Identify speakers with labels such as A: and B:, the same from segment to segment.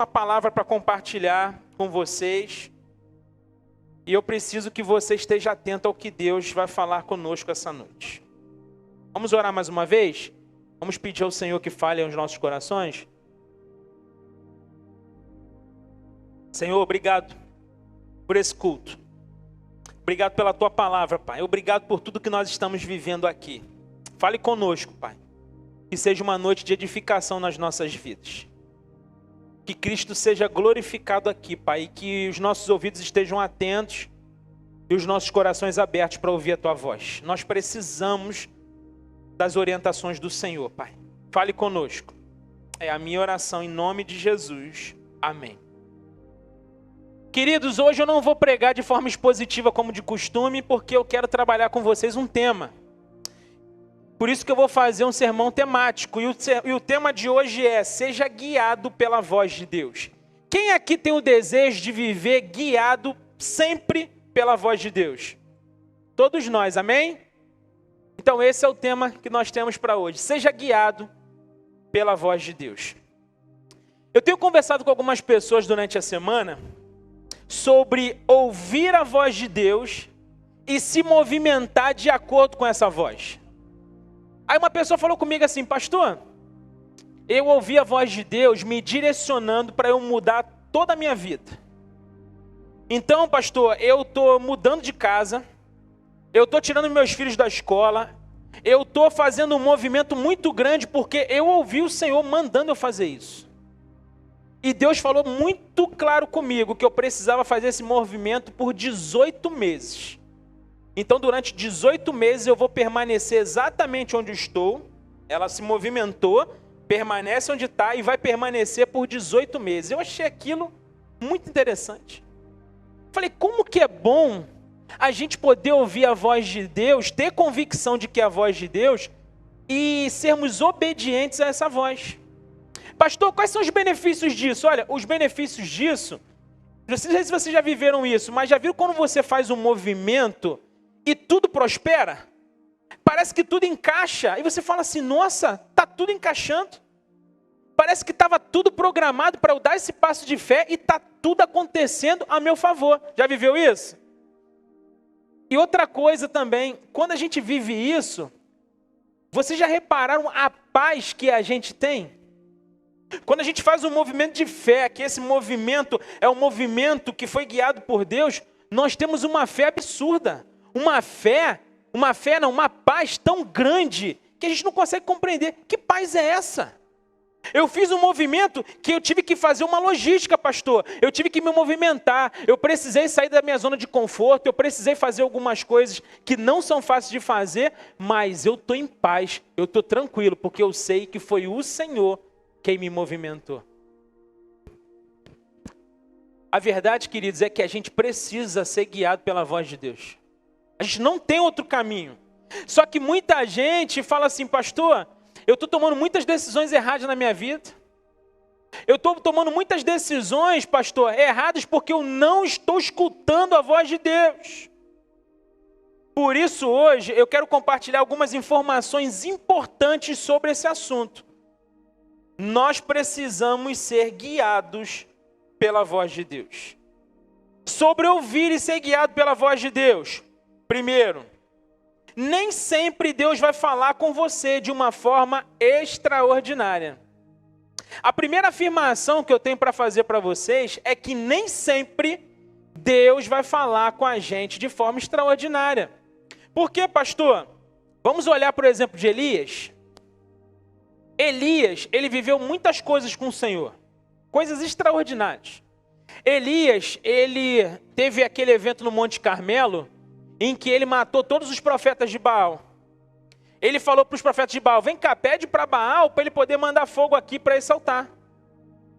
A: uma palavra para compartilhar com vocês. E eu preciso que você esteja atento ao que Deus vai falar conosco essa noite. Vamos orar mais uma vez? Vamos pedir ao Senhor que fale aos nossos corações? Senhor, obrigado por esse culto. Obrigado pela Tua palavra, Pai. Obrigado por tudo que nós estamos vivendo aqui. Fale conosco, Pai. Que seja uma noite de edificação nas nossas vidas. Que Cristo seja glorificado aqui, Pai. E que os nossos ouvidos estejam atentos e os nossos corações abertos para ouvir a Tua voz. Nós precisamos das orientações do Senhor, Pai. Fale conosco. É a minha oração em nome de Jesus. Amém. Queridos, hoje eu não vou pregar de forma expositiva como de costume, porque eu quero trabalhar com vocês um tema. Por isso que eu vou fazer um sermão temático. E o tema de hoje é: seja guiado pela voz de Deus. Quem aqui tem o desejo de viver guiado sempre pela voz de Deus? Todos nós, amém? Então esse é o tema que nós temos para hoje. Seja guiado pela voz de Deus. Eu tenho conversado com algumas pessoas durante a semana sobre ouvir a voz de Deus e se movimentar de acordo com essa voz. Aí uma pessoa falou comigo assim: pastor, eu ouvi a voz de Deus me direcionando para eu mudar toda a minha vida. Então, pastor, eu estou mudando de casa, eu estou tirando meus filhos da escola, eu estou fazendo um movimento muito grande porque eu ouvi o Senhor mandando eu fazer isso. E Deus falou muito claro comigo que eu precisava fazer esse movimento por 18 meses. Então, durante 18 meses eu vou permanecer exatamente onde eu estou. Ela se movimentou, permanece onde está e vai permanecer por 18 meses. Eu achei aquilo muito interessante. Falei, como que é bom a gente poder ouvir a voz de Deus, ter convicção de que é a voz de Deus e sermos obedientes a essa voz. Pastor, quais são os benefícios disso? Olha, os benefícios disso, não sei se vocês já viveram isso, mas já viram quando você faz um movimento e tudo prospera? Parece que tudo encaixa. E você fala assim, nossa, está tudo encaixando. Parece que estava tudo programado para eu dar esse passo de fé e está tudo acontecendo a meu favor. Já viveu isso? E outra coisa também, quando a gente vive isso, vocês já repararam a paz que a gente tem? Quando a gente faz um movimento de fé, que esse movimento é um movimento que foi guiado por Deus, nós temos uma fé absurda. Uma paz tão grande que a gente não consegue compreender. Que paz é essa? Eu fiz um movimento que eu tive que fazer uma logística, pastor. Eu tive que me movimentar. Eu precisei sair da minha zona de conforto. Eu precisei fazer algumas coisas que não são fáceis de fazer, mas eu estou em paz. Eu estou tranquilo, porque eu sei que foi o Senhor quem me movimentou. A verdade, queridos, é que a gente precisa ser guiado pela voz de Deus. A gente não tem outro caminho. Só que muita gente fala assim, pastor, eu estou tomando muitas decisões erradas na minha vida. Eu estou tomando muitas decisões, pastor, erradas porque eu não estou escutando a voz de Deus. Por isso, hoje, eu quero compartilhar algumas informações importantes sobre esse assunto. Nós precisamos ser guiados pela voz de Deus. Sobre ouvir e ser guiado pela voz de Deus. Primeiro, nem sempre Deus vai falar com você de uma forma extraordinária. A primeira afirmação que eu tenho para fazer para vocês é que nem sempre Deus vai falar com a gente de forma extraordinária. Por quê, pastor? Vamos olhar, por exemplo, de Elias. Elias, ele viveu muitas coisas com o Senhor, coisas extraordinárias. Elias, ele teve aquele evento no Monte Carmelo, em que ele matou todos os profetas de Baal. Ele falou para os profetas de Baal, vem cá, pede para Baal, para ele poder mandar fogo aqui para esse altar.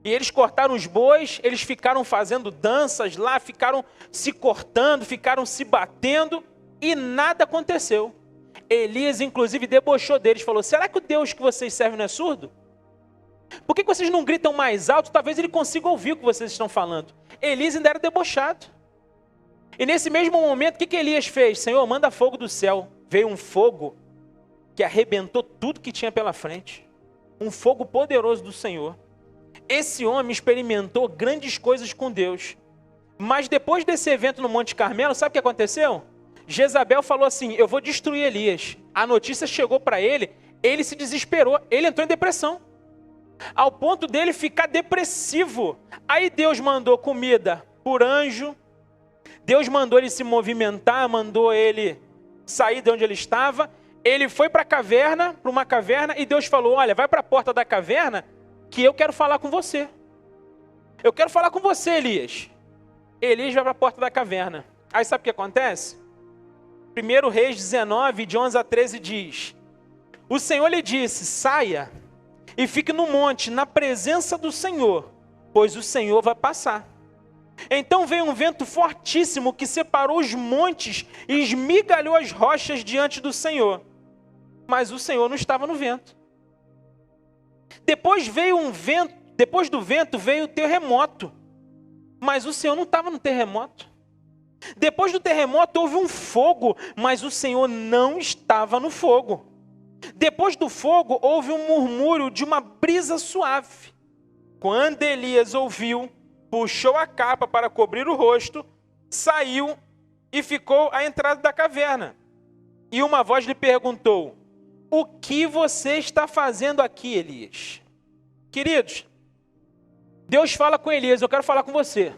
A: E eles cortaram os bois, eles ficaram fazendo danças lá, ficaram se cortando, ficaram se batendo, e nada aconteceu. Elias, inclusive, debochou deles, falou, será que o Deus que vocês servem não é surdo? Por que vocês não gritam mais alto? Talvez ele consiga ouvir o que vocês estão falando. Elias ainda era debochado. E nesse mesmo momento, o que Elias fez? Senhor, manda fogo do céu. Veio um fogo que arrebentou tudo que tinha pela frente. Um fogo poderoso do Senhor. esse homem experimentou grandes coisas com Deus. Mas depois desse evento no Monte Carmelo, sabe o que aconteceu? Jezabel falou assim, eu vou destruir Elias. A notícia chegou para ele, ele se desesperou, ele entrou em depressão. Ao ponto dele ficar depressivo. Aí Deus mandou comida por anjo, Deus mandou ele se movimentar, mandou ele sair de onde ele estava. Ele foi para uma caverna, e Deus falou, olha, vai para a porta da caverna, que eu quero falar com você. Eu quero falar com você, Elias. Elias vai para a porta da caverna. Aí sabe o que acontece? 1 Reis 19, de 11 a 13 diz, o Senhor lhe disse, saia e fique no monte, na presença do Senhor, pois o Senhor vai passar. Então veio um vento fortíssimo que separou os montes e esmigalhou as rochas diante do Senhor. Mas o Senhor não estava no vento. Depois do vento veio o terremoto. Mas o Senhor não estava no terremoto. Depois do terremoto houve um fogo, mas o Senhor não estava no fogo. Depois do fogo houve um murmúrio de uma brisa suave. Quando Elias ouviu, puxou a capa para cobrir o rosto, saiu e ficou à entrada da caverna. E uma voz lhe perguntou, o que você está fazendo aqui, Elias? Queridos, Deus fala com Elias, eu quero falar com você.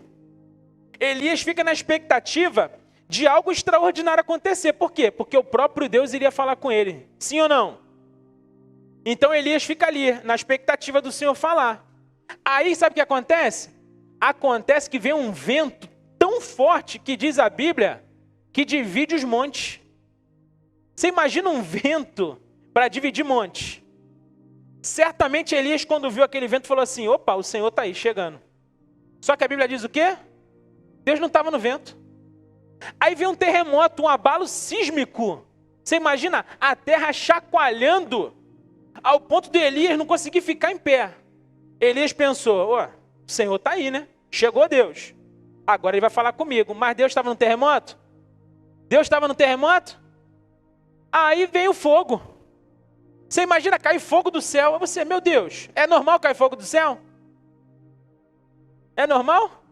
A: Elias fica na expectativa de algo extraordinário acontecer. Por quê? Porque o próprio Deus iria falar com ele. Sim ou não? Então Elias fica ali, na expectativa do Senhor falar. Aí sabe o que acontece? Acontece que vem um vento tão forte que diz a Bíblia que divide os montes. Você imagina um vento para dividir montes? Certamente Elias, quando viu aquele vento, falou assim, opa, o Senhor está aí, chegando. Só que a Bíblia diz o quê? Deus não estava no vento. Aí vem um terremoto, um abalo sísmico. Você imagina a terra chacoalhando ao ponto de Elias não conseguir ficar em pé. Elias pensou, o Senhor está aí, né? Chegou Deus. Agora ele vai falar comigo. Mas Deus estava no terremoto? Deus estava no terremoto? Aí vem o fogo. Você imagina cair fogo do céu. Você, meu Deus, é normal cair fogo do céu? É normal?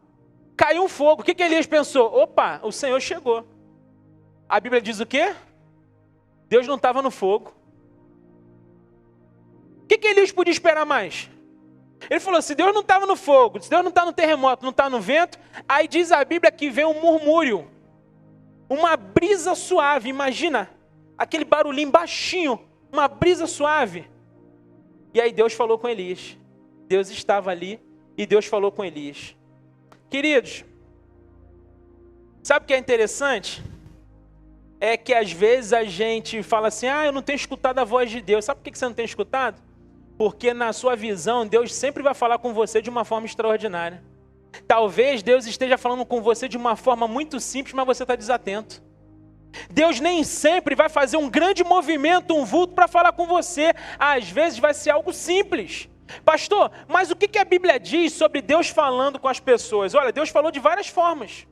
A: Caiu um fogo. O que Elias pensou? Opa, o Senhor chegou. A Bíblia diz o quê? Deus não estava no fogo. O que Elias podia esperar mais? Ele falou, se Deus não estava no fogo, se Deus não está no terremoto, não está no vento, aí diz a Bíblia que vem um murmúrio, uma brisa suave. Imagina, aquele barulhinho baixinho, uma brisa suave. E aí Deus falou com Elias. Deus estava ali e Deus falou com Elias. Queridos, sabe o que é interessante? É que às vezes a gente fala assim, eu não tenho escutado a voz de Deus. Sabe por que você não tem escutado? Porque na sua visão, Deus sempre vai falar com você de uma forma extraordinária. Talvez Deus esteja falando com você de uma forma muito simples, mas você está desatento. Deus nem sempre vai fazer um grande movimento, um vulto para falar com você. Às vezes vai ser algo simples. Pastor, mas o que a Bíblia diz sobre Deus falando com as pessoas? Olha, Deus falou de várias formas.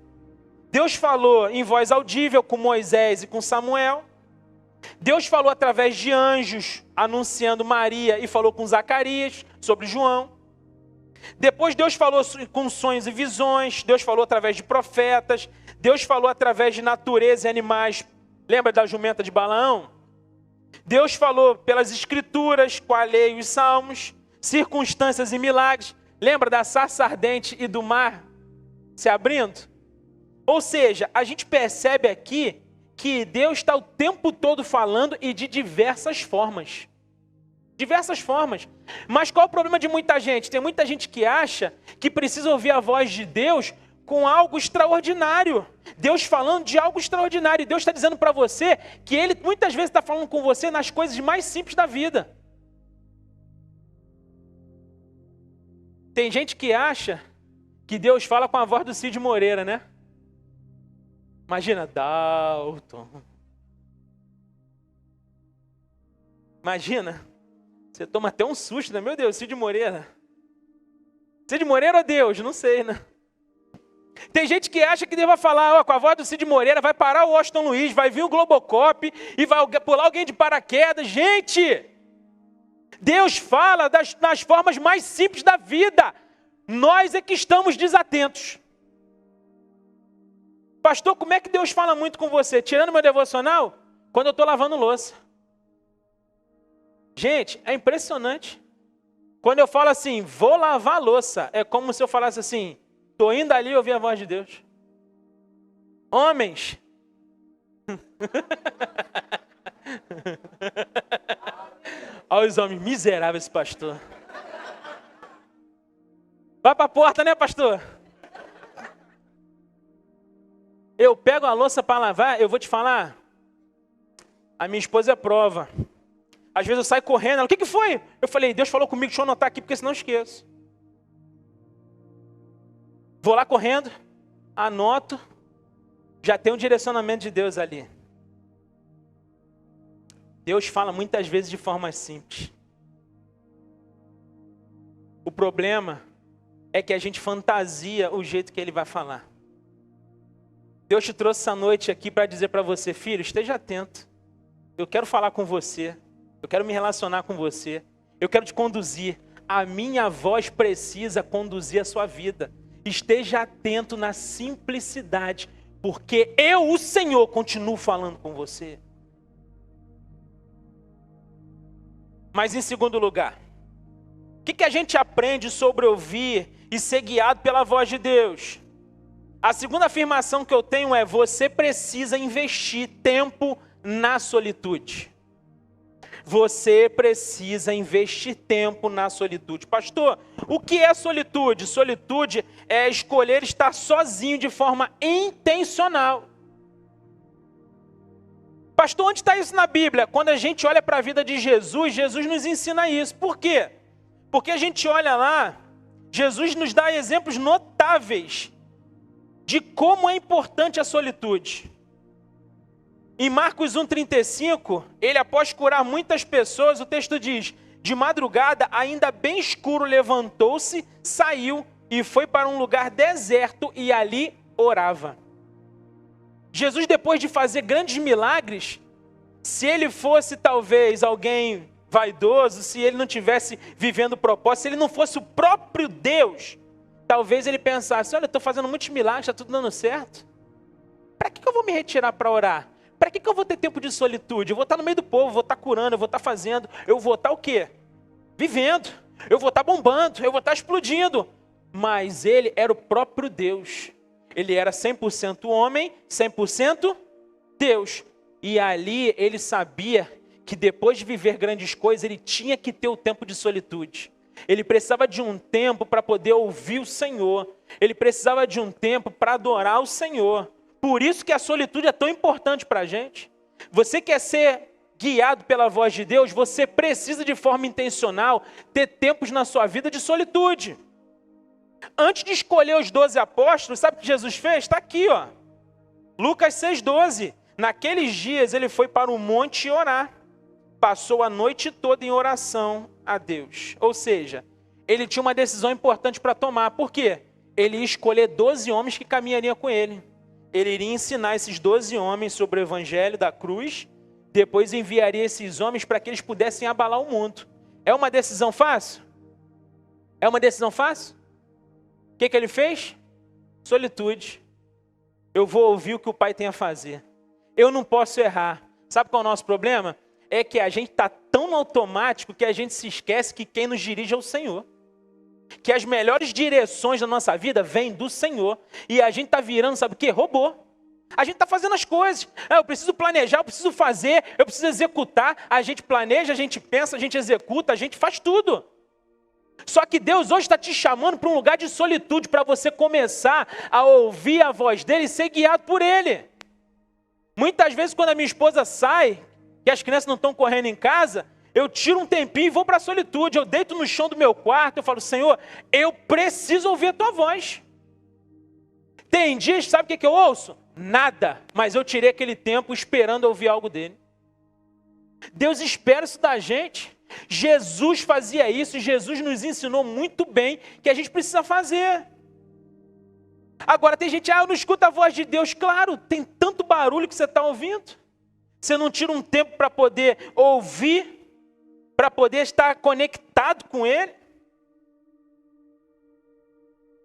A: Deus falou em voz audível com Moisés e com Samuel. Deus falou através de anjos, anunciando Maria, e falou com Zacarias sobre João. Depois Deus falou com sonhos e visões. Deus falou através de profetas. Deus falou através de natureza e animais. Lembra da jumenta de Balaão? Deus falou pelas escrituras, com a lei e os salmos, circunstâncias e milagres. Lembra da sarça ardente e do mar se abrindo? Ou seja, a gente percebe aqui que Deus está o tempo todo falando e de diversas formas. Diversas formas. Mas qual é o problema de muita gente? Tem muita gente que acha que precisa ouvir a voz de Deus com algo extraordinário. Deus falando de algo extraordinário. E Deus está dizendo para você que Ele muitas vezes está falando com você nas coisas mais simples da vida. Tem gente que acha que Deus fala com a voz do Cid Moreira, né? Imagina, Dalton. Imagina, você toma até um susto, né? Meu Deus, Cid Moreira. Cid Moreira ou Deus? Não sei, né? Tem gente que acha que Deus vai falar, com a voz do Cid Moreira, vai parar o Washington Luiz, vai vir o Globocop e vai pular alguém de paraquedas. Gente, Deus fala das formas mais simples da vida. Nós é que estamos desatentos. Pastor, como é que Deus fala muito com você? Tirando meu devocional, quando eu estou lavando louça. Gente, é impressionante. Quando eu falo assim, vou lavar a louça, é como se eu falasse assim, estou indo ali ouvir a voz de Deus. Homens. Olha os homens miseráveis, esse pastor. Vai para a porta, né, pastor? Eu pego a louça para lavar, eu vou te falar, a minha esposa é prova. Às vezes eu saio correndo, ela, o que foi? Eu falei, Deus falou comigo, deixa eu anotar aqui, porque senão eu esqueço. Vou lá correndo, anoto, já tem um direcionamento de Deus ali. Deus fala muitas vezes de forma simples. O problema é que a gente fantasia o jeito que Ele vai falar. Deus te trouxe essa noite aqui para dizer para você, filho, esteja atento. Eu quero falar com você. Eu quero me relacionar com você. Eu quero te conduzir. A minha voz precisa conduzir a sua vida. Esteja atento na simplicidade, porque eu, o Senhor, continuo falando com você. Mas em segundo lugar, o que a gente aprende sobre ouvir e ser guiado pela voz de Deus? A segunda afirmação que eu tenho é: você precisa investir tempo na solitude. Você precisa investir tempo na solitude. Pastor, o que é solitude? Solitude é escolher estar sozinho de forma intencional. Pastor, onde está isso na Bíblia? Quando a gente olha para a vida de Jesus, Jesus nos ensina isso. Por quê? Porque a gente olha lá, Jesus nos dá exemplos notáveis de como é importante a solitude. Em Marcos 1,35, ele, após curar muitas pessoas, o texto diz, de madrugada, ainda bem escuro, levantou-se, saiu e foi para um lugar deserto e ali orava. Jesus, depois de fazer grandes milagres, se ele fosse talvez alguém vaidoso, se ele não tivesse vivendo o propósito, se ele não fosse o próprio Deus, talvez ele pensasse, olha, eu estou fazendo muitos milagres, está tudo dando certo. Para que eu vou me retirar para orar? Para que eu vou ter tempo de solitude? Eu vou estar no meio do povo, vou estar curando, eu vou estar fazendo, eu vou estar o quê? Vivendo, eu vou estar bombando, eu vou estar explodindo. Mas ele era o próprio Deus. Ele era 100% homem, 100% Deus. E ali ele sabia que depois de viver grandes coisas, ele tinha que ter o tempo de solitude. Ele precisava de um tempo para poder ouvir o Senhor. Ele precisava de um tempo para adorar o Senhor. Por isso que a solitude é tão importante para a gente. Você quer ser guiado pela voz de Deus, você precisa de forma intencional ter tempos na sua vida de solitude. Antes de escolher os 12 apóstolos, sabe o que Jesus fez? Está aqui, ó. Lucas 6,12. Naqueles dias ele foi para o monte orar. Passou a noite toda em oração a Deus. Ou seja, ele tinha uma decisão importante para tomar. Por quê? Ele ia escolher 12 homens que caminhariam com ele. Ele iria ensinar esses 12 homens sobre o evangelho da cruz. Depois enviaria esses homens para que eles pudessem abalar o mundo. É uma decisão fácil? É uma decisão fácil? O que ele fez? Solitude. Eu vou ouvir o que o Pai tem a fazer. Eu não posso errar. Sabe qual é o nosso problema? É que a gente está tão no automático que a gente se esquece que quem nos dirige é o Senhor. Que as melhores direções da nossa vida vêm do Senhor. E a gente está virando, sabe o quê? Robô. A gente está fazendo as coisas. Eu preciso planejar, eu preciso fazer, eu preciso executar. A gente planeja, a gente pensa, a gente executa, a gente faz tudo. Só que Deus hoje está te chamando para um lugar de solitude, para você começar a ouvir a voz dele e ser guiado por ele. Muitas vezes quando a minha esposa sai, que as crianças não estão correndo em casa, eu tiro um tempinho e vou para a solitude. Eu deito no chão do meu quarto, eu falo, Senhor, eu preciso ouvir a tua voz. Tem dias, sabe o que eu ouço? Nada, mas eu tirei aquele tempo esperando ouvir algo dele. Deus espera isso da gente. Jesus fazia isso e Jesus nos ensinou muito bem que a gente precisa fazer. Agora tem gente, eu não escuto a voz de Deus. Claro, tem tanto barulho que você está ouvindo. Você não tira um tempo para poder ouvir. para poder estar conectado com Ele.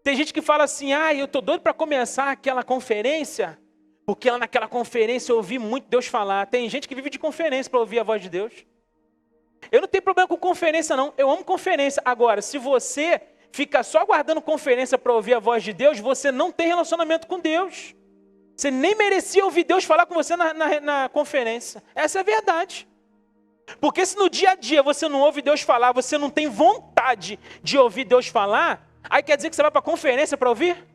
A: Tem gente que fala assim, eu estou doido para começar aquela conferência, porque lá naquela conferência eu ouvi muito Deus falar. Tem gente que vive de conferência para ouvir a voz de Deus. Eu não tenho problema com conferência não, eu amo conferência. Agora, se você fica só aguardando conferência para ouvir a voz de Deus, você não tem relacionamento com Deus. Você nem merecia ouvir Deus falar com você na conferência. Essa é a verdade. Porque se no dia a dia você não ouve Deus falar, você não tem vontade de ouvir Deus falar, aí quer dizer que você vai para a conferência para ouvir?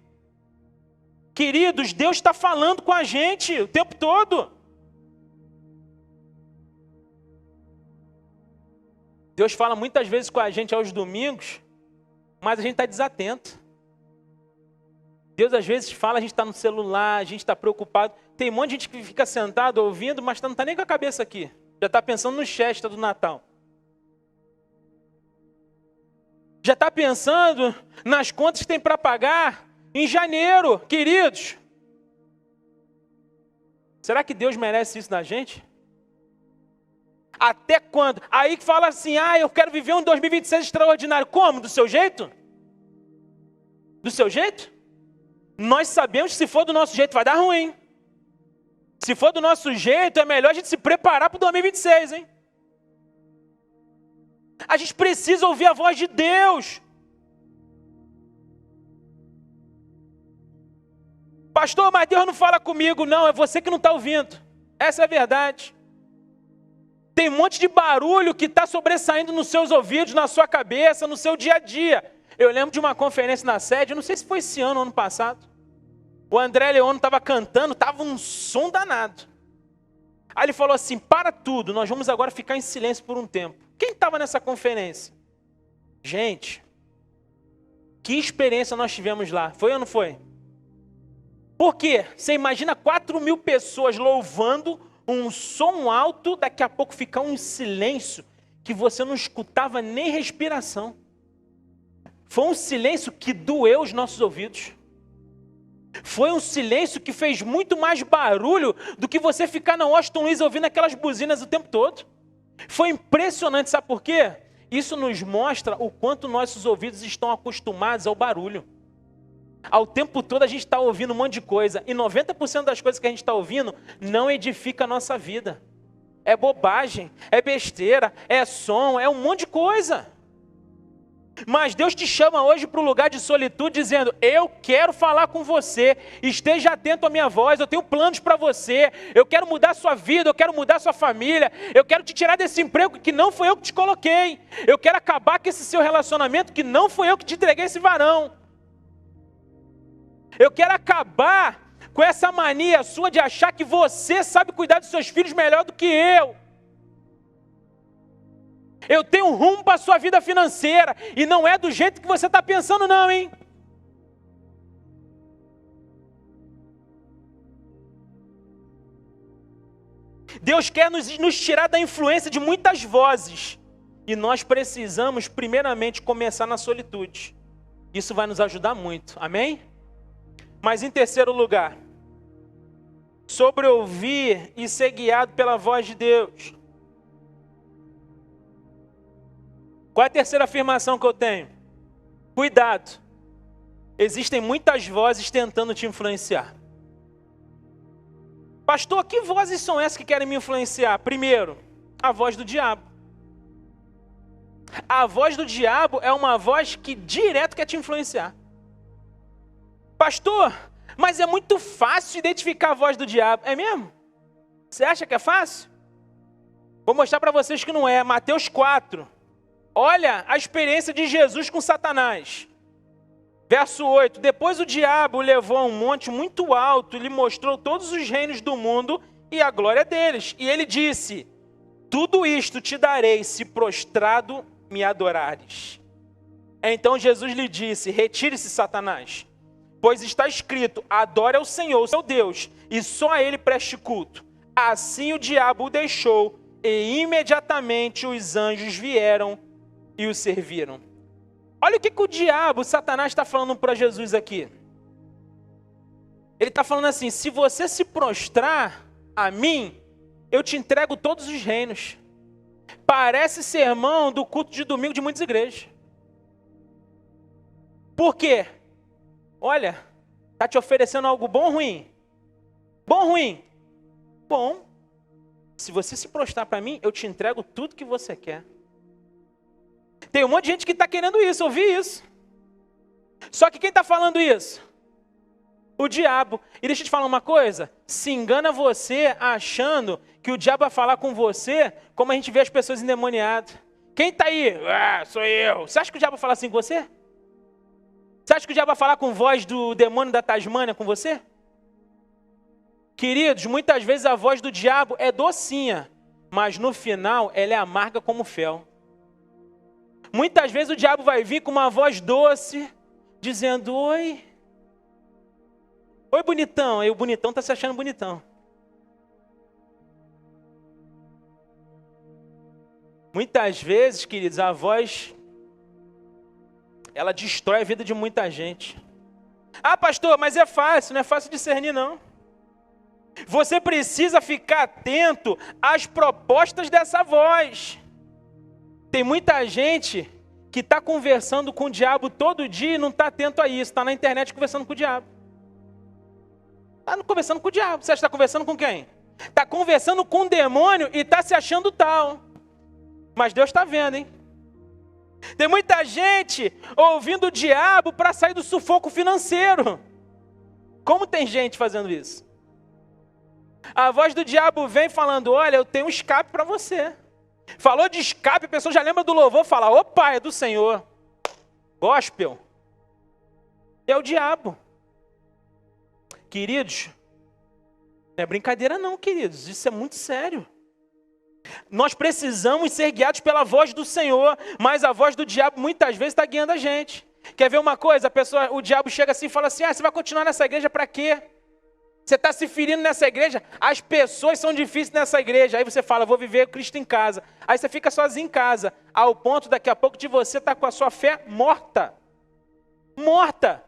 A: Queridos, Deus está falando com a gente o tempo todo. Deus fala muitas vezes com a gente aos domingos, mas a gente está desatento. Deus às vezes fala, a gente está no celular, a gente está preocupado. Tem um monte de gente que fica sentado ouvindo, mas não está nem com a cabeça aqui. Já está pensando no festa do Natal. Já está pensando nas contas que tem para pagar em janeiro, queridos. Será que Deus merece isso da gente? Até quando? Aí que fala assim, eu quero viver um 2026 extraordinário. Como? Do seu jeito? Do seu jeito? Nós sabemos que se for do nosso jeito vai dar ruim. Se for do nosso jeito, é melhor a gente se preparar para o 2026, hein? A gente precisa ouvir a voz de Deus. Pastor, mas Deus não fala comigo. Não, é você que não está ouvindo. Essa é a verdade. Tem um monte de barulho que está sobressaindo nos seus ouvidos, na sua cabeça, no seu dia a dia. Eu lembro de uma conferência na sede, eu não sei se foi esse ano ou ano passado. O André Leono estava cantando, estava um som danado. Aí ele falou assim, para tudo, nós vamos agora ficar em silêncio por um tempo. Quem estava nessa conferência? Gente, que experiência nós tivemos lá, foi ou não foi? Por quê? Você imagina 4.000 pessoas louvando, um som alto, daqui a pouco ficar um silêncio, que você não escutava nem respiração. Foi um silêncio que doeu os nossos ouvidos. Foi um silêncio que fez muito mais barulho do que você ficar na Washington Luiz ouvindo aquelas buzinas o tempo todo. Foi impressionante, sabe por quê? Isso nos mostra o quanto nossos ouvidos estão acostumados ao barulho. Ao tempo todo a gente está ouvindo um monte de coisa, e 90% das coisas que a gente está ouvindo não edifica a nossa vida. É bobagem, é besteira, é som, é um monte de coisa. Mas Deus te chama hoje para um lugar de solitude dizendo, eu quero falar com você, esteja atento à minha voz, eu tenho planos para você, eu quero mudar a sua vida, eu quero mudar a sua família, eu quero te tirar desse emprego que não foi eu que te coloquei, eu quero acabar com esse seu relacionamento que não foi eu que te entreguei esse varão. Eu quero acabar com essa mania sua de achar que você sabe cuidar dos seus filhos melhor do que eu. Eu tenho um rumo para a sua vida financeira. E não é do jeito que você está pensando não, hein? Deus quer nos tirar da influência de muitas vozes. E nós precisamos, primeiramente, começar na solitude. Isso vai nos ajudar muito. Amém? Mas em terceiro lugar, sobre ouvir e ser guiado pela voz de Deus. Qual é a terceira afirmação que eu tenho? Cuidado. Existem muitas vozes tentando te influenciar. Pastor, que vozes são essas que querem me influenciar? Primeiro, a voz do diabo. A voz do diabo é uma voz que direto quer te influenciar. Pastor, mas é muito fácil identificar a voz do diabo. É mesmo? Você acha que é fácil? Vou mostrar para vocês que não é. Mateus 4. Olha a experiência de Jesus com Satanás. Verso 8. Depois o diabo o levou a um monte muito alto e lhe mostrou todos os reinos do mundo e a glória deles. E ele disse, tudo isto te darei se prostrado me adorares. Então Jesus lhe disse, retire-se, Satanás. Pois está escrito, adore ao Senhor, seu Deus, e só a Ele preste culto. Assim o diabo o deixou, e imediatamente os anjos vieram e o serviram. Olha o que o diabo, Satanás, está falando para Jesus aqui. Ele está falando assim, se você se prostrar a mim, eu te entrego todos os reinos. Parece sermão do culto de domingo de muitas igrejas. Por quê? Olha, está te oferecendo algo bom ou ruim? Bom ou ruim? Bom. Se você se prostrar para mim, eu te entrego tudo que você quer. Tem um monte de gente que está querendo isso, ouvir isso. Só que quem está falando isso? O diabo. E deixa eu te falar uma coisa. Se engana você achando que o diabo vai falar com você como a gente vê as pessoas endemoniadas. Quem está aí? Ah, sou eu. Você acha que o diabo vai falar assim com você? Você acha que o diabo vai falar com voz do demônio da Tasmânia com você? Queridos, muitas vezes a voz do diabo é docinha, mas no final ela é amarga como fel. Muitas vezes o diabo vai vir com uma voz doce, dizendo, oi. Oi, bonitão. Aí o bonitão está se achando bonitão. Muitas vezes, queridos, a voz, ela destrói a vida de muita gente. Ah, pastor, mas é fácil, não é fácil discernir, não. Você precisa ficar atento às propostas dessa voz. Tem muita gente que está conversando com o diabo todo dia e não está atento a isso. Está na internet conversando com o diabo. Está conversando com o diabo. Você está conversando com quem? Está conversando com um demônio e está se achando tal. Mas Deus está vendo, hein? Tem muita gente ouvindo o diabo para sair do sufoco financeiro. Como tem gente fazendo isso? A voz do diabo vem falando, olha, eu tenho um escape para você. Falou de escape, a pessoa já lembra do louvor, fala, opa, é do Senhor. Gospel. É o diabo. Queridos, não é brincadeira não, queridos, isso é muito sério. Nós precisamos ser guiados pela voz do Senhor, mas a voz do diabo muitas vezes está guiando a gente. Quer ver uma coisa? O diabo chega assim e fala assim, você vai continuar nessa igreja para quê? Você está se ferindo nessa igreja, as pessoas são difíceis nessa igreja. Aí você fala, vou viver Cristo em casa. Aí você fica sozinho em casa, ao ponto daqui a pouco de você estar com a sua fé morta. Morta.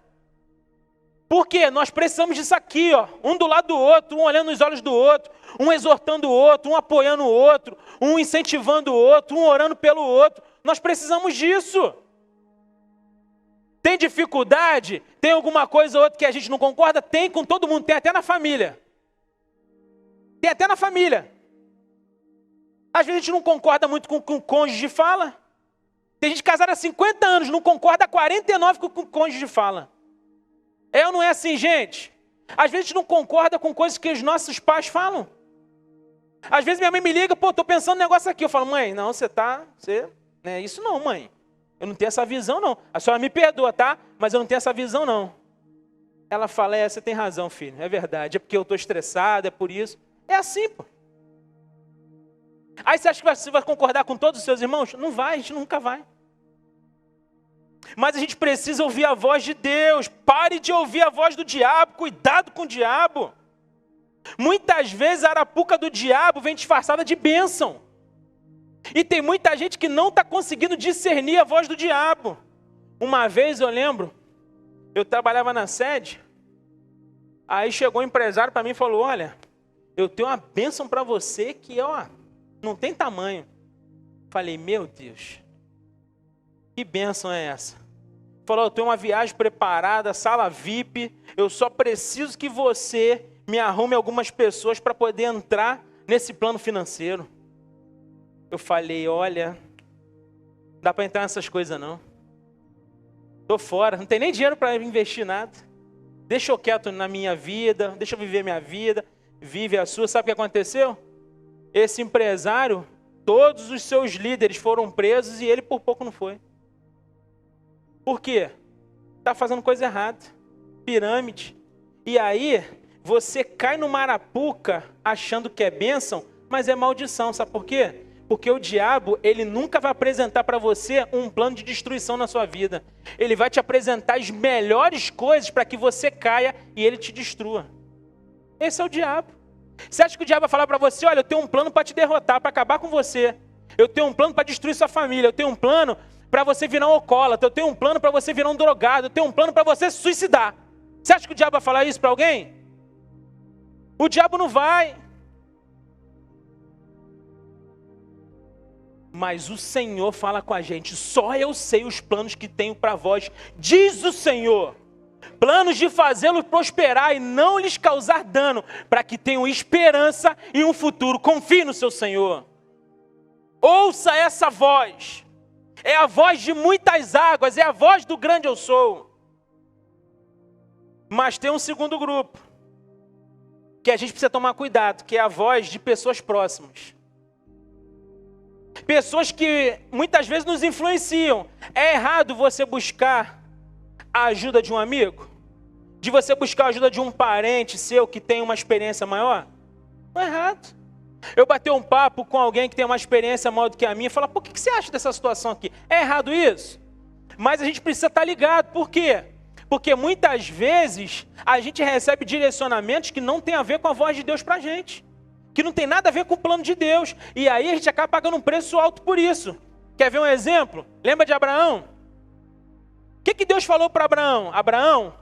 A: Por quê? Nós precisamos disso aqui, ó, um do lado do outro, um olhando nos olhos do outro, um exortando o outro, um apoiando o outro, um incentivando o outro, um orando pelo outro. Nós precisamos disso. Tem dificuldade? Tem alguma coisa ou outra que a gente não concorda? Tem com todo mundo, tem até na família. Tem até na família. Às vezes a gente não concorda muito com o que o cônjuge fala. Tem gente casada há 50 anos, não concorda há 49 com o que o cônjuge fala. É ou não é assim, gente? Às vezes a gente não concorda com coisas que os nossos pais falam. Às vezes minha mãe me liga, tô pensando no negócio aqui. Eu falo, mãe, não, não é isso não, mãe. Eu não tenho essa visão, não. A senhora me perdoa, tá? Mas eu não tenho essa visão, não. Ela fala, você tem razão, filho. É verdade. É porque eu estou estressado, é por isso. É assim, pô. Aí você acha que você vai concordar com todos os seus irmãos? Não vai, a gente nunca vai. Mas a gente precisa ouvir a voz de Deus. Pare de ouvir a voz do diabo. Cuidado com o diabo. Muitas vezes a arapuca do diabo vem disfarçada de bênção. E tem muita gente que não está conseguindo discernir a voz do diabo. Uma vez eu lembro, eu trabalhava na sede, aí chegou um empresário para mim e falou, olha, eu tenho uma bênção para você que, não tem tamanho. Falei, meu Deus, que bênção é essa? Falou, eu tenho uma viagem preparada, sala VIP, eu só preciso que você me arrume algumas pessoas para poder entrar nesse plano financeiro. Eu falei, olha, não dá para entrar nessas coisas não. Estou fora, não tem nem dinheiro para investir nada. Deixa eu quieto na minha vida, deixa eu viver minha vida, vive a sua. Sabe o que aconteceu? Esse empresário, todos os seus líderes foram presos e ele por pouco não foi. Por quê? Está fazendo coisa errada. Pirâmide. E aí, você cai no marapuca achando que é bênção, mas é maldição. Sabe por quê? Porque o diabo, ele nunca vai apresentar para você um plano de destruição na sua vida. Ele vai te apresentar as melhores coisas para que você caia e ele te destrua. Esse é o diabo. Você acha que o diabo vai falar para você, olha, eu tenho um plano para te derrotar, para acabar com você. Eu tenho um plano para destruir sua família. Eu tenho um plano para você virar um alcoólatra. Eu tenho um plano para você virar um drogado. Eu tenho um plano para você se suicidar. Você acha que o diabo vai falar isso para alguém? O diabo não vai. Mas o Senhor fala com a gente: só eu sei os planos que tenho para vós, diz o Senhor. Planos de fazê-los prosperar e não lhes causar dano, para que tenham esperança e um futuro. Confie no seu Senhor. Ouça essa voz. É a voz de muitas águas, é a voz do grande eu sou. Mas tem um segundo grupo, que a gente precisa tomar cuidado, que é a voz de pessoas próximas. Pessoas que muitas vezes nos influenciam. É errado você buscar a ajuda de um amigo? De você buscar a ajuda de um parente seu que tem uma experiência maior? Não é errado. Eu bater um papo com alguém que tem uma experiência maior do que a minha e falar: por que você acha dessa situação aqui? É errado isso? Mas a gente precisa estar ligado. Por quê? Porque muitas vezes a gente recebe direcionamentos que não tem a ver com a voz de Deus para a gente. Que não tem nada a ver com o plano de Deus. E aí a gente acaba pagando um preço alto por isso. Quer ver um exemplo? Lembra de Abraão? O que Deus falou para Abraão? Abraão,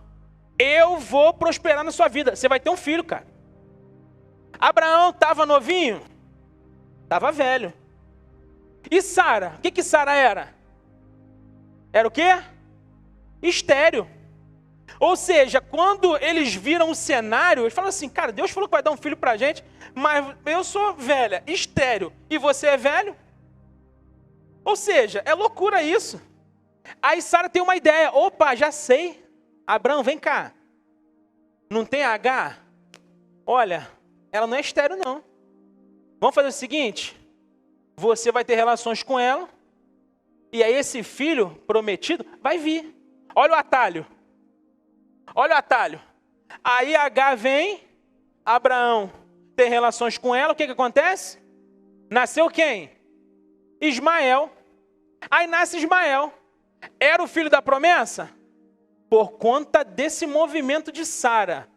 A: eu vou prosperar na sua vida. Você vai ter um filho, cara. Abraão estava novinho? Estava velho. E Sara? O que Sara era? Era o quê? Estéril. Ou seja, quando eles viram o cenário, eles falaram assim: cara, Deus falou que vai dar um filho pra gente, mas eu sou velha, estéril, e você é velho? Ou seja, é loucura isso. Aí Sara tem uma ideia: opa, já sei. Abraão, vem cá. Não tem H? Olha, ela não é estéril não. Vamos fazer o seguinte: você vai ter relações com ela, e aí esse filho prometido vai vir. Olha o atalho. Olha o atalho. Aí H vem, Abraão tem relações com ela, o que acontece? Nasceu quem? Ismael. Aí nasce Ismael. Era o filho da promessa? Por conta desse movimento de Sara,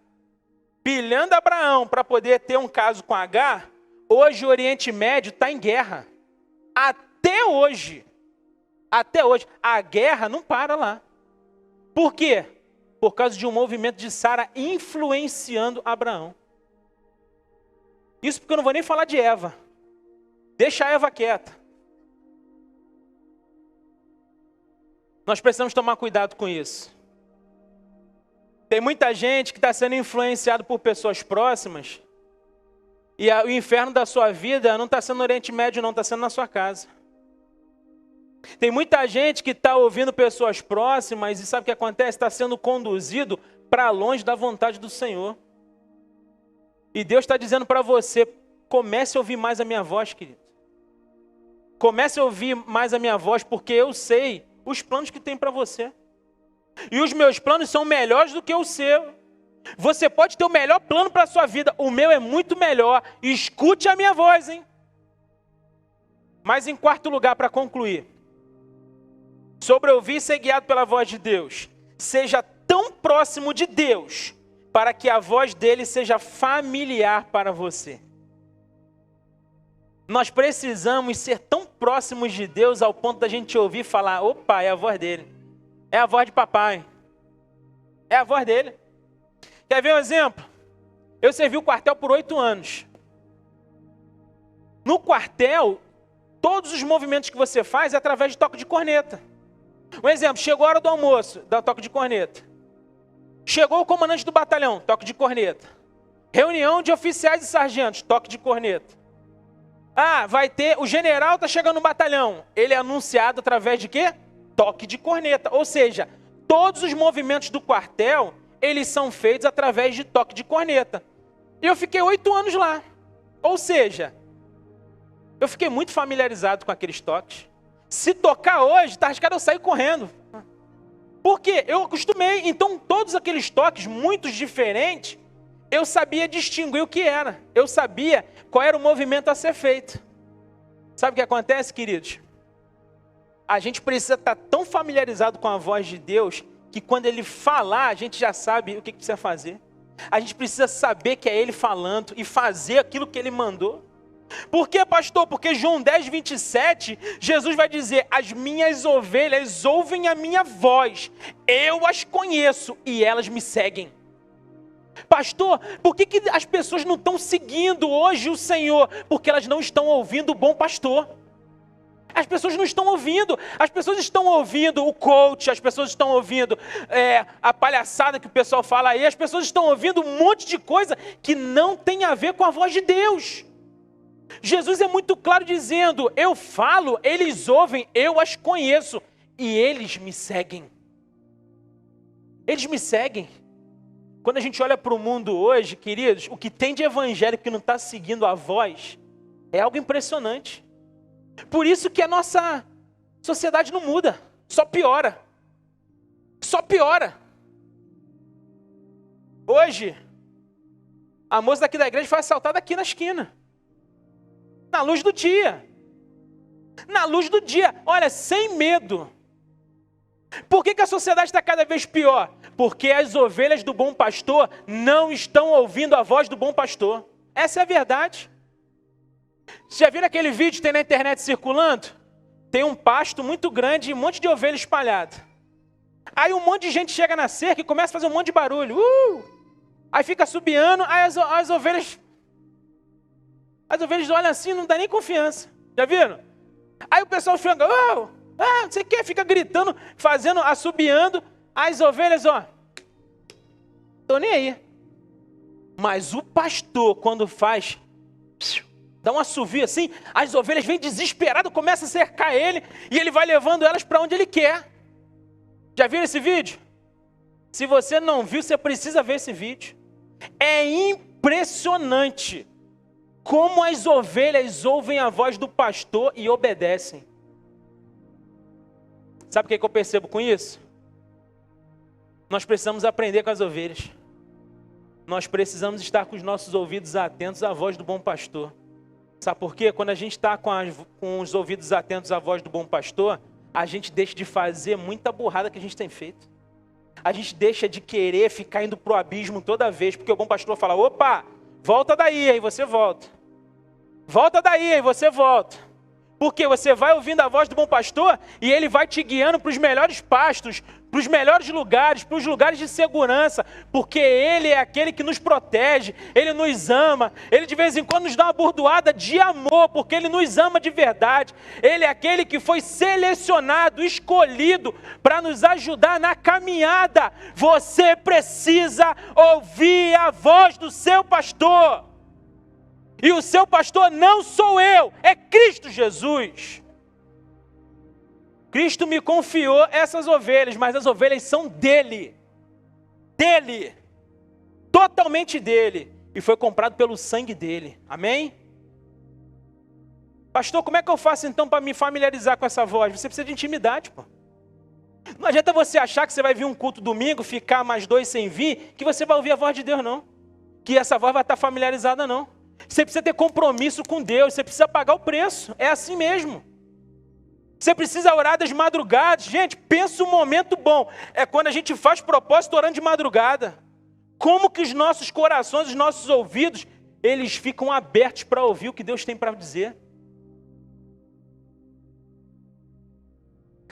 A: pilhando Abraão para poder ter um caso com H, hoje o Oriente Médio está em guerra. Até hoje. Até hoje. A guerra não para lá. Por quê? Por causa de um movimento de Sara influenciando Abraão. Isso porque eu não vou nem falar de Eva. Deixa a Eva quieta. Nós precisamos tomar cuidado com isso. Tem muita gente que está sendo influenciado por pessoas próximas, e o inferno da sua vida não está sendo no Oriente Médio não, está sendo na sua casa. Tem muita gente que está ouvindo pessoas próximas e sabe o que acontece? Está sendo conduzido para longe da vontade do Senhor. E Deus está dizendo para você: comece a ouvir mais a minha voz, querido. Comece a ouvir mais a minha voz, porque eu sei os planos que tem para você. E os meus planos são melhores do que o seu. Você pode ter o melhor plano para a sua vida. O meu é muito melhor. Escute a minha voz, hein? Mas em quarto lugar, para concluir, sobre ouvir e ser guiado pela voz de Deus. Seja tão próximo de Deus, para que a voz dele seja familiar para você. Nós precisamos ser tão próximos de Deus ao ponto da gente ouvir e falar: opa, é a voz dele. É a voz de papai. É a voz dele. Quer ver um exemplo? Eu servi o quartel por 8 anos. No quartel, todos os movimentos que você faz é através de toque de corneta. Um exemplo: chegou a hora do almoço, dá toque de corneta. Chegou o comandante do batalhão, toque de corneta. Reunião de oficiais e sargentos, toque de corneta. Ah, vai ter, o general está chegando no batalhão. Ele é anunciado através de quê? Toque de corneta. Ou seja, todos os movimentos do quartel, eles são feitos através de toque de corneta. E eu fiquei 8 anos lá. Ou seja, eu fiquei muito familiarizado com aqueles toques. Se tocar hoje, tá arriscado eu sair correndo. Por quê? Eu acostumei. Então, todos aqueles toques, muitos diferentes, eu sabia distinguir o que era. Eu sabia qual era o movimento a ser feito. Sabe o que acontece, queridos? A gente precisa estar tão familiarizado com a voz de Deus, que quando Ele falar, a gente já sabe o que precisa fazer. A gente precisa saber que é Ele falando e fazer aquilo que Ele mandou. Por quê, pastor? Porque João 10, 27, Jesus vai dizer: as minhas ovelhas ouvem a minha voz, eu as conheço e elas me seguem. Pastor, por que as pessoas não estão seguindo hoje o Senhor? Porque elas não estão ouvindo o bom pastor. As pessoas não estão ouvindo. As pessoas estão ouvindo o coach, as pessoas estão ouvindo a palhaçada que o pessoal fala aí, as pessoas estão ouvindo um monte de coisa que não tem a ver com a voz de Deus. Jesus é muito claro dizendo, eu falo, eles ouvem, eu as conheço e eles me seguem. Eles me seguem. Quando a gente olha para o mundo hoje, queridos, o que tem de evangélico que não está seguindo a voz é algo impressionante. Por isso que a nossa sociedade não muda, só piora. Só piora. Hoje, a moça daqui da igreja foi assaltada aqui na esquina. Na luz do dia. Na luz do dia. Olha, sem medo. Por que a sociedade está cada vez pior? Porque as ovelhas do bom pastor não estão ouvindo a voz do bom pastor. Essa é a verdade. Já viram aquele vídeo que tem na internet circulando? Tem um pasto muito grande e um monte de ovelha espalhada. Aí um monte de gente chega na cerca e começa a fazer um monte de barulho. Aí fica assobiando, aí as ovelhas olham assim, não dá nem confiança. Já viram? Aí o pessoal fica, não sei o que, fica gritando, fazendo, assobiando. As ovelhas, tô nem aí. Mas o pastor, quando faz, dá um assovio assim, as ovelhas vêm desesperadas, começam a cercar ele, e ele vai levando elas para onde ele quer. Já viram esse vídeo? Se você não viu, você precisa ver esse vídeo. É impressionante como as ovelhas ouvem a voz do pastor e obedecem. Sabe o que eu percebo com isso? Nós precisamos aprender com as ovelhas. Nós precisamos estar com os nossos ouvidos atentos à voz do bom pastor. Sabe por quê? Quando a gente está com os ouvidos atentos à voz do bom pastor, a gente deixa de fazer muita burrada que a gente tem feito. A gente deixa de querer ficar indo pro abismo toda vez, porque o bom pastor fala, opa, volta daí, aí você volta. Volta daí, aí você volta. Porque você vai ouvindo a voz do bom pastor e ele vai te guiando para os melhores pastos, para os melhores lugares, para os lugares de segurança, porque ele é aquele que nos protege, ele nos ama, ele de vez em quando nos dá uma bordoada de amor, porque ele nos ama de verdade. Ele é aquele que foi selecionado, escolhido para nos ajudar na caminhada. Você precisa ouvir a voz do seu pastor. E o seu pastor não sou eu, é Cristo Jesus. Cristo me confiou essas ovelhas, mas as ovelhas são dele. Dele. Totalmente dele. E foi comprado pelo sangue dele. Amém? Pastor, como é que eu faço então para me familiarizar com essa voz? Você precisa de intimidade, pô. Não adianta você achar que você vai vir um culto domingo, ficar mais 2 sem vir, que você vai ouvir a voz de Deus, não. Que essa voz vai estar familiarizada, não. Você precisa ter compromisso com Deus, você precisa pagar o preço, é assim mesmo. Você precisa orar das madrugadas. Gente, pensa um momento bom, é quando a gente faz propósito orando de madrugada. Como que os nossos corações, os nossos ouvidos, eles ficam abertos para ouvir o que Deus tem para dizer.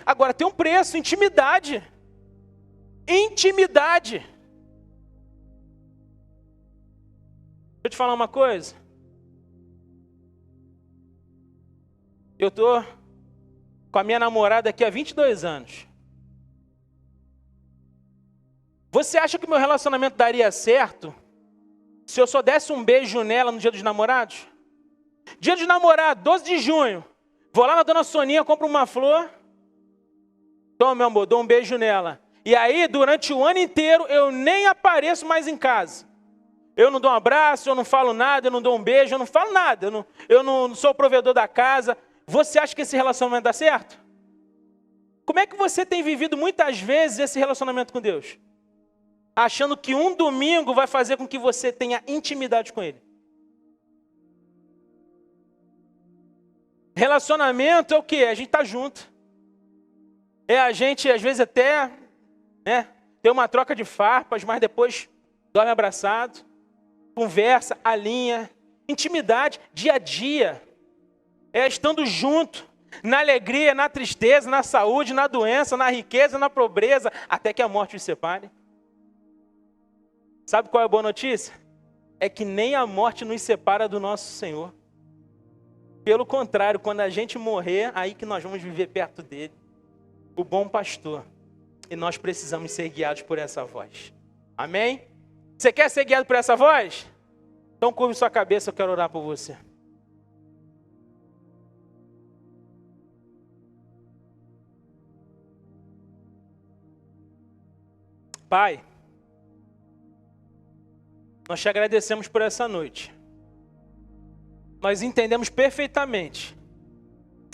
A: Agora tem um preço, intimidade. Intimidade. Deixa eu te falar uma coisa. Eu estou com a minha namorada aqui há 22 anos. Você acha que o meu relacionamento daria certo se eu só desse um beijo nela no dia dos namorados? Dia dos namorados, 12 de junho. Vou lá na dona Soninha, compro uma flor. Toma, meu amor, dou um beijo nela. E aí, durante o ano inteiro, eu nem apareço mais em casa. Eu não dou um abraço, eu não falo nada, eu não dou um beijo, eu não falo nada. Eu não sou o provedor da casa. Você acha que esse relacionamento dá certo? Como é que você tem vivido muitas vezes esse relacionamento com Deus? Achando que um domingo vai fazer com que você tenha intimidade com Ele. Relacionamento é o quê? A gente tá junto. É a gente, às vezes, até tem uma troca de farpas, mas depois dorme abraçado, conversa, alinha. Intimidade, dia a dia. É estando junto, na alegria, na tristeza, na saúde, na doença, na riqueza, na pobreza, até que a morte os separe. Sabe qual é a boa notícia? É que nem a morte nos separa do nosso Senhor. Pelo contrário, quando a gente morrer, aí que nós vamos viver perto dele, o bom pastor. E nós precisamos ser guiados por essa voz. Amém? Você quer ser guiado por essa voz? Então curve sua cabeça, eu quero orar por você. Pai, nós te agradecemos por essa noite. Nós entendemos perfeitamente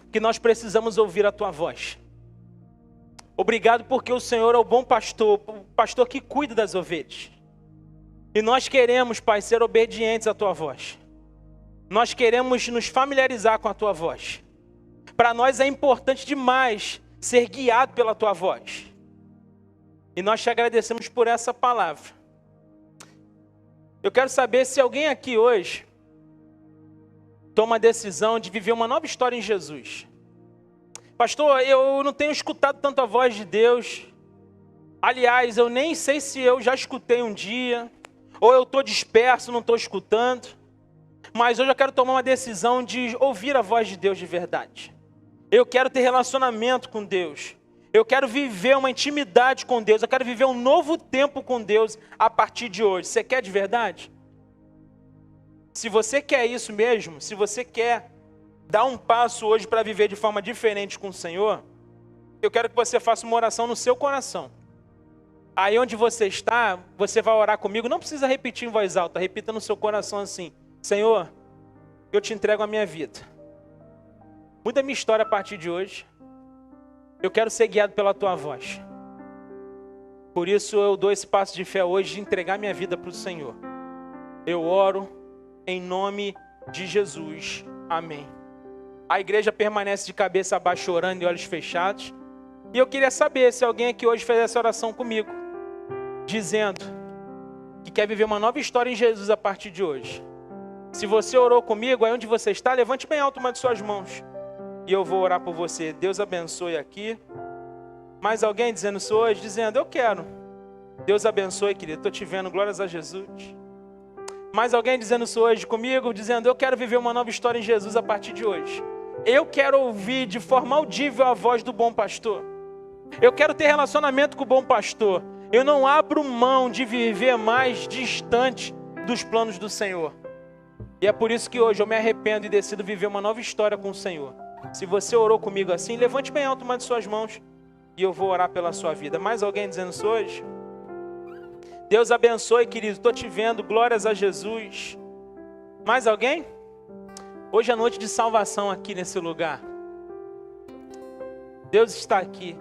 A: que nós precisamos ouvir a tua voz. Obrigado porque o Senhor é o bom pastor, o pastor que cuida das ovelhas. E nós queremos, Pai, ser obedientes à tua voz. Nós queremos nos familiarizar com a tua voz. Para nós é importante demais ser guiado pela tua voz. E nós te agradecemos por essa palavra. Eu quero saber se alguém aqui hoje toma a decisão de viver uma nova história em Jesus. Pastor, eu não tenho escutado tanto a voz de Deus. Aliás, eu nem sei se eu já escutei um dia, ou eu estou disperso, não estou escutando. Mas hoje eu quero tomar uma decisão de ouvir a voz de Deus de verdade. Eu quero ter relacionamento com Deus. Eu quero viver uma intimidade com Deus. Eu quero viver um novo tempo com Deus a partir de hoje. Você quer de verdade? Se você quer isso mesmo, se você quer dar um passo hoje para viver de forma diferente com o Senhor, eu quero que você faça uma oração no seu coração. Aí onde você está, você vai orar comigo. Não precisa repetir em voz alta, repita no seu coração assim: Senhor, eu te entrego a minha vida. Muda a minha história a partir de hoje. Eu quero ser guiado pela tua voz. Por isso eu dou esse passo de fé hoje de entregar minha vida para o Senhor. Eu oro em nome de Jesus. Amém. A igreja permanece de cabeça baixa orando e olhos fechados. E eu queria saber se alguém aqui hoje fez essa oração comigo, dizendo que quer viver uma nova história em Jesus a partir de hoje. Se você orou comigo, aí onde você está, levante bem alto uma de suas mãos. E eu vou orar por você. Deus abençoe aqui. Mais alguém dizendo isso hoje? Dizendo, eu quero. Deus abençoe, querido. Estou te vendo. Glórias a Jesus. Mais alguém dizendo isso hoje comigo? Dizendo, eu quero viver uma nova história em Jesus a partir de hoje. Eu quero ouvir de forma audível a voz do bom pastor. Eu quero ter relacionamento com o bom pastor. Eu não abro mão de viver mais distante dos planos do Senhor. E é por isso que hoje eu me arrependo e decido viver uma nova história com o Senhor. Se você orou comigo assim, levante bem alto uma de suas mãos e eu vou orar pela sua vida. Mais alguém dizendo isso hoje? Deus abençoe, querido. Estou te vendo. Glórias a Jesus. Mais alguém? Hoje é noite de salvação aqui nesse lugar. Deus está aqui.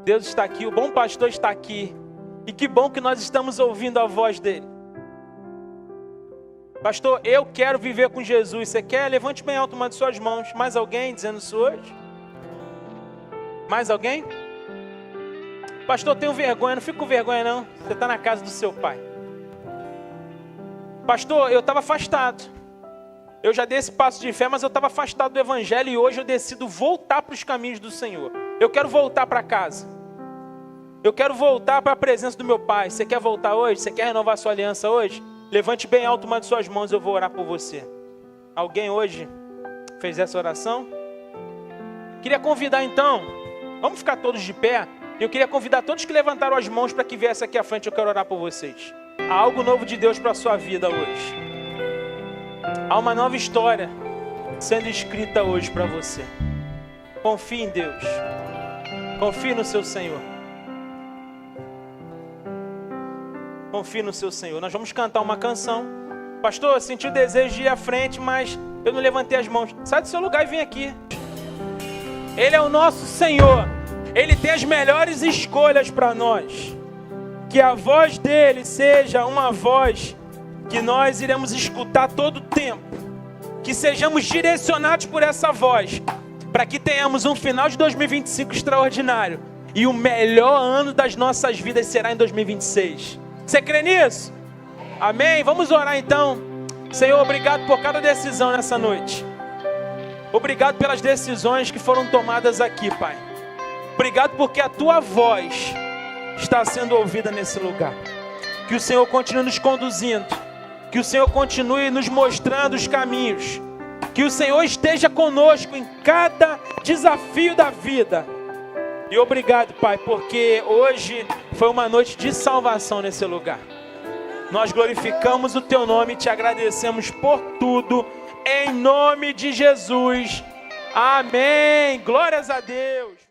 A: Deus está aqui. O bom pastor está aqui. E que bom que nós estamos ouvindo a voz dele. Pastor, eu quero viver com Jesus. Você quer? Levante bem alto uma de suas mãos. Mais alguém dizendo isso hoje? Mais alguém? Pastor, eu tenho vergonha. Não fico com vergonha não. Você está na casa do seu pai. Pastor, eu estava afastado. Eu já dei esse passo de fé, mas eu estava afastado do evangelho. E hoje eu decido voltar para os caminhos do Senhor. Eu quero voltar para casa. Eu quero voltar para a presença do meu pai. Você quer voltar hoje? Você quer renovar sua aliança hoje? Levante bem alto uma de suas mãos, eu vou orar por você. Alguém hoje fez essa oração? Queria convidar então, vamos ficar todos de pé. Eu queria convidar todos que levantaram as mãos para que viessem aqui à frente, eu quero orar por vocês. Há algo novo de Deus para a sua vida hoje. Há uma nova história sendo escrita hoje para você. Confie em Deus. Confie no seu Senhor. Confie no seu Senhor. Nós vamos cantar uma canção. Pastor, eu senti o desejo de ir à frente, mas eu não levantei as mãos. Sai do seu lugar e vem aqui. Ele é o nosso Senhor. Ele tem as melhores escolhas para nós. Que a voz dele seja uma voz que nós iremos escutar todo o tempo. Que sejamos direcionados por essa voz. Para que tenhamos um final de 2025 extraordinário. E o melhor ano das nossas vidas será em 2026. Você crê nisso? Amém? Vamos orar então. Senhor, obrigado por cada decisão nessa noite. Obrigado pelas decisões que foram tomadas aqui, Pai. Obrigado porque a Tua voz está sendo ouvida nesse lugar. Que o Senhor continue nos conduzindo. Que o Senhor continue nos mostrando os caminhos. Que o Senhor esteja conosco em cada desafio da vida. E obrigado, Pai, porque hoje foi uma noite de salvação nesse lugar. Nós glorificamos o Teu nome e Te agradecemos por tudo, em nome de Jesus. Amém. Glórias a Deus.